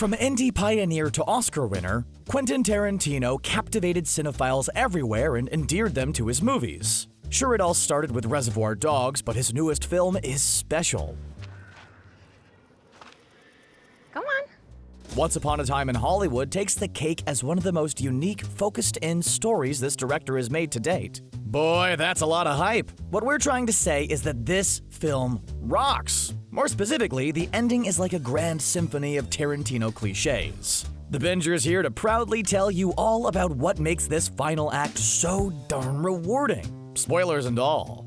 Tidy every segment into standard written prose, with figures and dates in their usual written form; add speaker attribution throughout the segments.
Speaker 1: From indie pioneer to Oscar winner, Quentin Tarantino captivated cinephiles everywhere and endeared them to his movies. Sure, it all started with Reservoir Dogs, but his newest film is special.
Speaker 2: Come on.
Speaker 1: Once Upon a Time in Hollywood takes the cake as one of the most unique, focused-in stories this director has made to date. Boy, that's a lot of hype. What we're trying to say is that this film rocks. More specifically, the ending is like a grand symphony of Tarantino cliches. The Binger's here to proudly tell you all about what makes this final act so darn rewarding. Spoilers and all.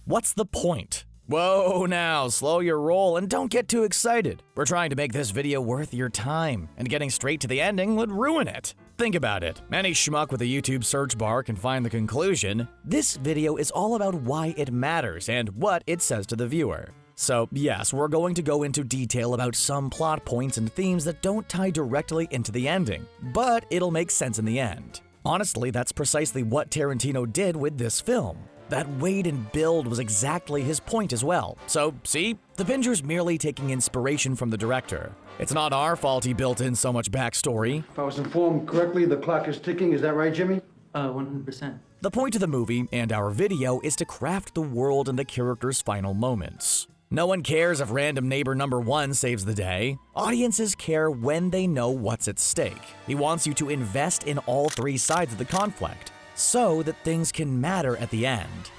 Speaker 1: What's the point? Whoa now, slow your roll and don't get too excited. We're trying to make this video worth your time, and getting straight to the ending would ruin it. Think about it. Any schmuck with a YouTube search bar can find the conclusion. This video is all about why it matters and what it says to the viewer. So yes, we're going to go into detail about some plot points and themes that don't tie directly into the ending, but it'll make sense in the end. Honestly, that's precisely what Tarantino did with this film. That wait and build was exactly his point as well. So, see? The Binger's merely taking inspiration from the director. It's not our fault he built in so much backstory.
Speaker 3: If I was informed correctly, the clock is ticking. Is that right, Jimmy?
Speaker 4: 100%.
Speaker 1: The point of the movie and our video is to craft the world and the characters' final moments. No one cares if random neighbor number 1 saves the day. Audiences care when they know what's at stake. He wants you to invest in all 3 sides of the conflict, so that things can matter at the end.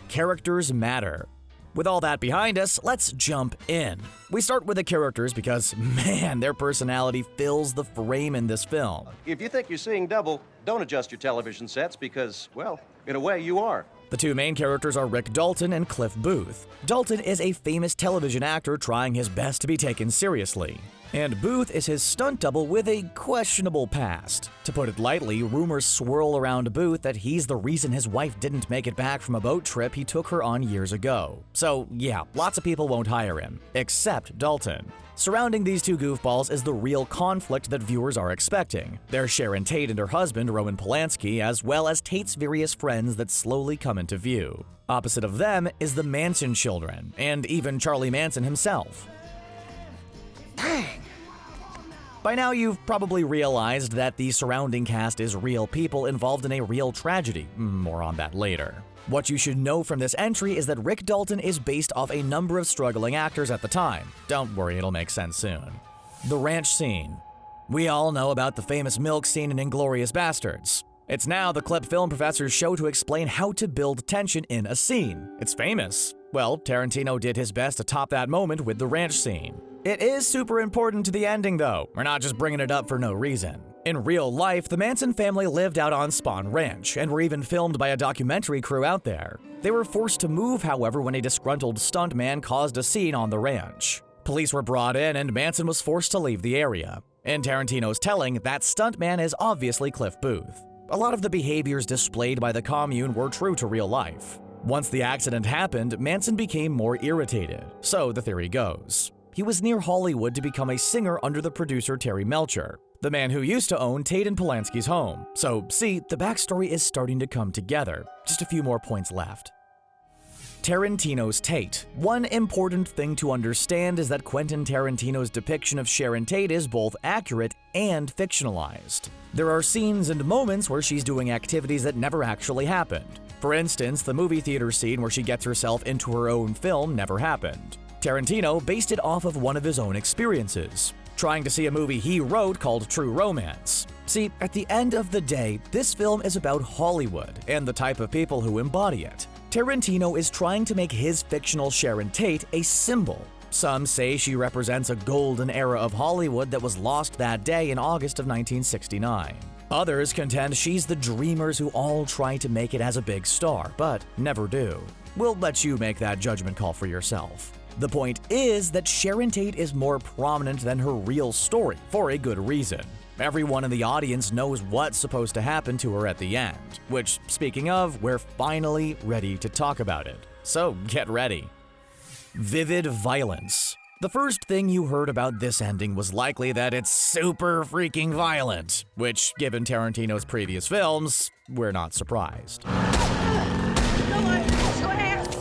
Speaker 1: Characters matter. With all that behind us, let's jump in. We start with the characters because, man, their personality fills the frame in this film.
Speaker 5: If you think you're seeing double, don't adjust your television sets because, well, in a way you are.
Speaker 1: The 2 main characters are Rick Dalton and Cliff Booth. Dalton is a famous television actor trying his best to be taken seriously, and Booth is his stunt double with a questionable past. To put it lightly, rumors swirl around Booth that he's the reason his wife didn't make it back from a boat trip he took her on years ago. So yeah, lots of people won't hire him, except Dalton. Surrounding these 2 goofballs is the real conflict that viewers are expecting. There's Sharon Tate and her husband, Roman Polanski, as well as Tate's various friends that slowly come into view. Opposite of them is the Manson children, and even Charlie Manson himself. By now, you've probably realized that the surrounding cast is real people involved in a real tragedy. More on that later. What you should know from this entry is that Rick Dalton is based off a number of struggling actors at the time. Don't worry, it'll make sense soon. The ranch scene. We all know about the famous milk scene in Inglourious Basterds. It's now the clip film professor's show to explain how to build tension in a scene. It's famous. Well, Tarantino did his best to top that moment with the ranch scene. It is super important to the ending though. We're not just bringing it up for no reason. In real life, the Manson family lived out on Spahn Ranch and were even filmed by a documentary crew out there. They were forced to move, however, when a disgruntled stuntman caused a scene on the ranch. Police were brought in and Manson was forced to leave the area. In Tarantino's telling, that stuntman is obviously Cliff Booth. A lot of the behaviors displayed by the commune were true to real life. Once the accident happened, Manson became more irritated, so the theory goes. He was near Hollywood to become a singer under the producer Terry Melcher, the man who used to own Tate and Polanski's home. So, see, the backstory is starting to come together. Just a few more points left. Tarantino's Tate. One important thing to understand is that Quentin Tarantino's depiction of Sharon Tate is both accurate and fictionalized. There are scenes and moments where she's doing activities that never actually happened. For instance, the movie theater scene where she gets herself into her own film never happened. Tarantino based it off of one of his own experiences, trying to see a movie he wrote called True Romance. See, at the end of the day, this film is about Hollywood and the type of people who embody it. Tarantino is trying to make his fictional Sharon Tate a symbol. Some say she represents a golden era of Hollywood that was lost that day in August of 1969. Others contend she's the dreamers who all try to make it as a big star, but never do. We'll let you make that judgment call for yourself. The point is that Sharon Tate is more prominent than her real story, for a good reason. Everyone in the audience knows what's supposed to happen to her at the end, which, speaking of, we're finally ready to talk about it. So get ready. Vivid violence. The first thing you heard about this ending was likely that it's super freaking violent, which, given Tarantino's previous films, we're not surprised.
Speaker 2: No one, your ass!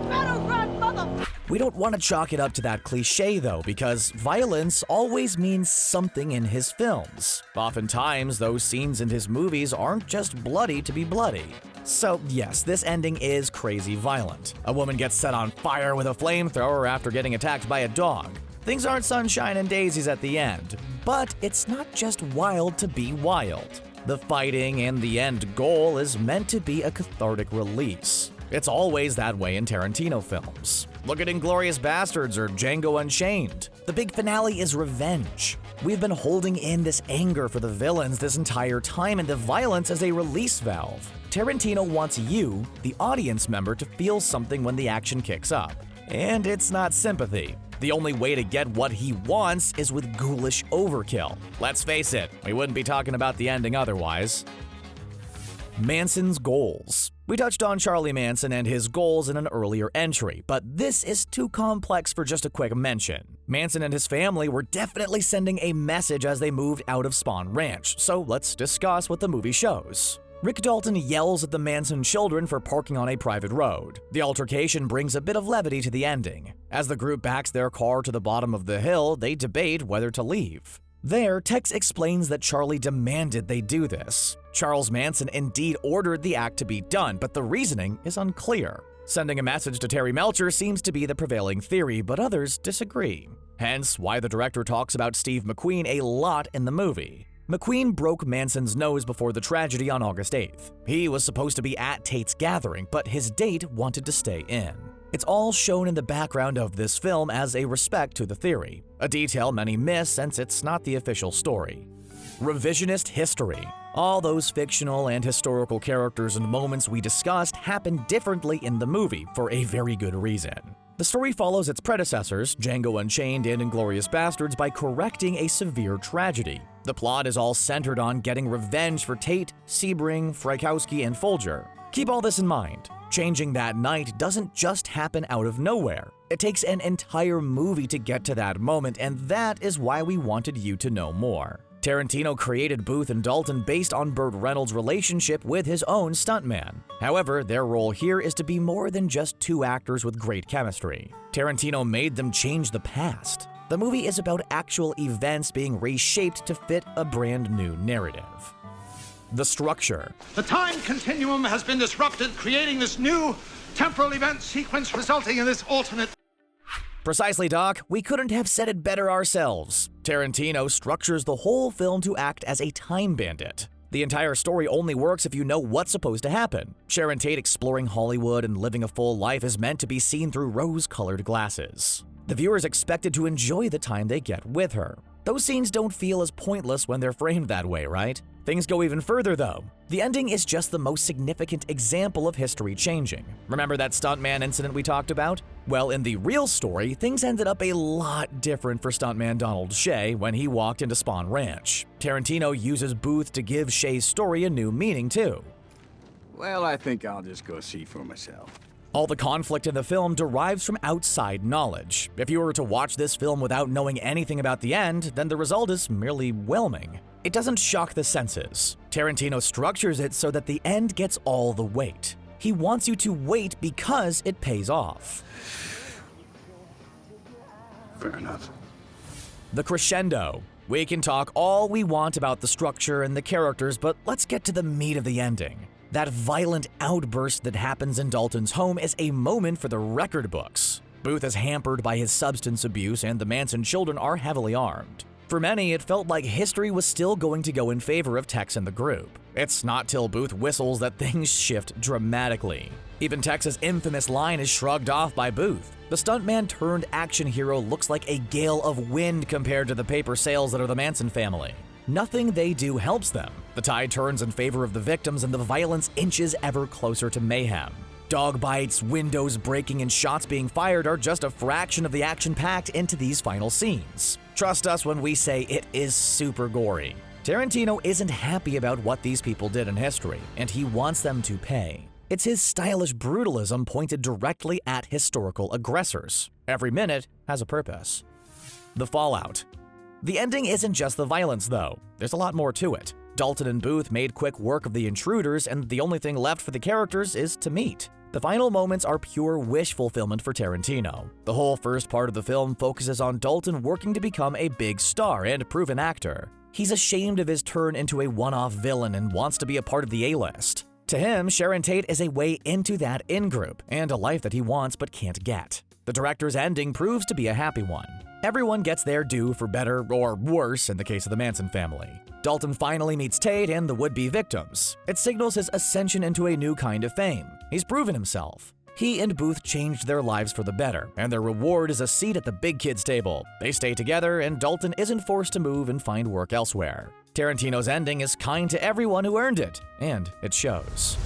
Speaker 2: Better run, mother!
Speaker 1: We don't want to chalk it up to that cliche though, because violence always means something in his films. Oftentimes, those scenes in his movies aren't just bloody to be bloody. So yes, this ending is crazy violent. A woman gets set on fire with a flamethrower after getting attacked by a dog. Things aren't sunshine and daisies at the end, but it's not just wild to be wild. The fighting and the end goal is meant to be a cathartic release. It's always that way in Tarantino films. Look at Inglourious Basterds or Django Unchained. The big finale is revenge. We've been holding in this anger for the villains this entire time, and the violence is a release valve. Tarantino wants you, the audience member, to feel something when the action kicks up. And it's not sympathy. The only way to get what he wants is with ghoulish overkill. Let's face it, we wouldn't be talking about the ending otherwise. Manson's goals. We touched on Charlie Manson and his goals in an earlier entry, but this is too complex for just a quick mention. Manson and his family were definitely sending a message as they moved out of Spahn Ranch, so let's discuss what the movie shows. Rick Dalton yells at the Manson children for parking on a private road. The altercation brings a bit of levity to the ending. As the group backs their car to the bottom of the hill, they debate whether to leave. There, Tex explains that Charlie demanded they do this. Charles Manson indeed ordered the act to be done, but the reasoning is unclear. Sending a message to Terry Melcher seems to be the prevailing theory, but others disagree. Hence, why the director talks about Steve McQueen a lot in the movie. McQueen broke Manson's nose before the tragedy on August 8th. He was supposed to be at Tate's gathering, but his date wanted to stay in. It's all shown in the background of this film as a respect to the theory, a detail many miss since it's not the official story. Revisionist history. All those fictional and historical characters and moments we discussed happen differently in the movie for a very good reason. The story follows its predecessors, Django Unchained and Inglourious Basterds, by correcting a severe tragedy. The plot is all centered on getting revenge for Tate, Sebring, Frykowski, and Folger. Keep all this in mind. Changing that night doesn't just happen out of nowhere. It takes an entire movie to get to that moment, and that is why we wanted you to know more. Tarantino created Booth and Dalton based on Burt Reynolds' relationship with his own stuntman. However, their role here is to be more than just two actors with great chemistry. Tarantino made them change the past. The movie is about actual events being reshaped to fit a brand new narrative. The structure.
Speaker 2: The time continuum has been disrupted, creating this new temporal event sequence resulting in this alternate.
Speaker 1: Precisely, Doc. We couldn't have said it better ourselves. Tarantino structures the whole film to act as a time bandit. The entire story only works if you know what's supposed to happen. Sharon Tate exploring Hollywood and living a full life is meant to be seen through rose-colored glasses. The viewer is expected to enjoy the time they get with her. Those scenes don't feel as pointless when they're framed that way, right? Things go even further, though. The ending is just the most significant example of history changing. Remember that stuntman incident we talked about? Well, in the real story, things ended up a lot different for stuntman Donald Shea when he walked into Spahn Ranch. Tarantino uses Booth to give Shea's story a new meaning, too.
Speaker 4: Well, I think I'll just go see for myself.
Speaker 1: All the conflict in the film derives from outside knowledge. If you were to watch this film without knowing anything about the end, then the result is merely whelming. It doesn't shock the senses. Tarantino structures it so that the end gets all the weight. He wants you to wait because it pays off.
Speaker 4: Fair enough.
Speaker 1: The crescendo. We can talk all we want about the structure and the characters, but let's get to the meat of the ending. That violent outburst that happens in Dalton's home is a moment for the record books. Booth is hampered by his substance abuse, and the Manson children are heavily armed. For many, it felt like history was still going to go in favor of Tex and the group. It's not till Booth whistles that things shift dramatically. Even Tex's infamous line is shrugged off by Booth. The stuntman turned action hero looks like a gale of wind compared to the paper sails that are the Manson family. Nothing they do helps them. The tide turns in favor of the victims, and the violence inches ever closer to mayhem. Dog bites, windows breaking, and shots being fired are just a fraction of the action packed into these final scenes. Trust us when we say it is super gory. Tarantino isn't happy about what these people did in history, and he wants them to pay. It's his stylish brutalism pointed directly at historical aggressors. Every minute has a purpose. The fallout. The ending isn't just the violence, though. There's a lot more to it. Dalton and Booth made quick work of the intruders, and the only thing left for the characters is to meet. The final moments are pure wish fulfillment for Tarantino. The whole first part of the film focuses on Dalton working to become a big star and proven actor. He's ashamed of his turn into a one-off villain and wants to be a part of the A-list. To him, Sharon Tate is a way into that in-group and a life that he wants but can't get. The director's ending proves to be a happy one. Everyone gets their due for better or worse in the case of the Manson family. Dalton finally meets Tate and the would-be victims. It signals his ascension into a new kind of fame. He's proven himself. He and Booth changed their lives for the better, and their reward is a seat at the big kids' table. They stay together, and Dalton isn't forced to move and find work elsewhere. Tarantino's ending is kind to everyone who earned it, and it shows.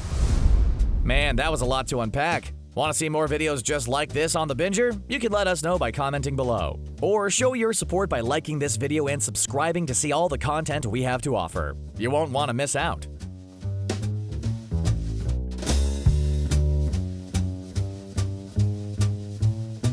Speaker 1: Man, that was a lot to unpack. Want to see more videos just like this on The Binger? You can let us know by commenting below. Or show your support by liking this video and subscribing to see all the content we have to offer. You won't want to miss out.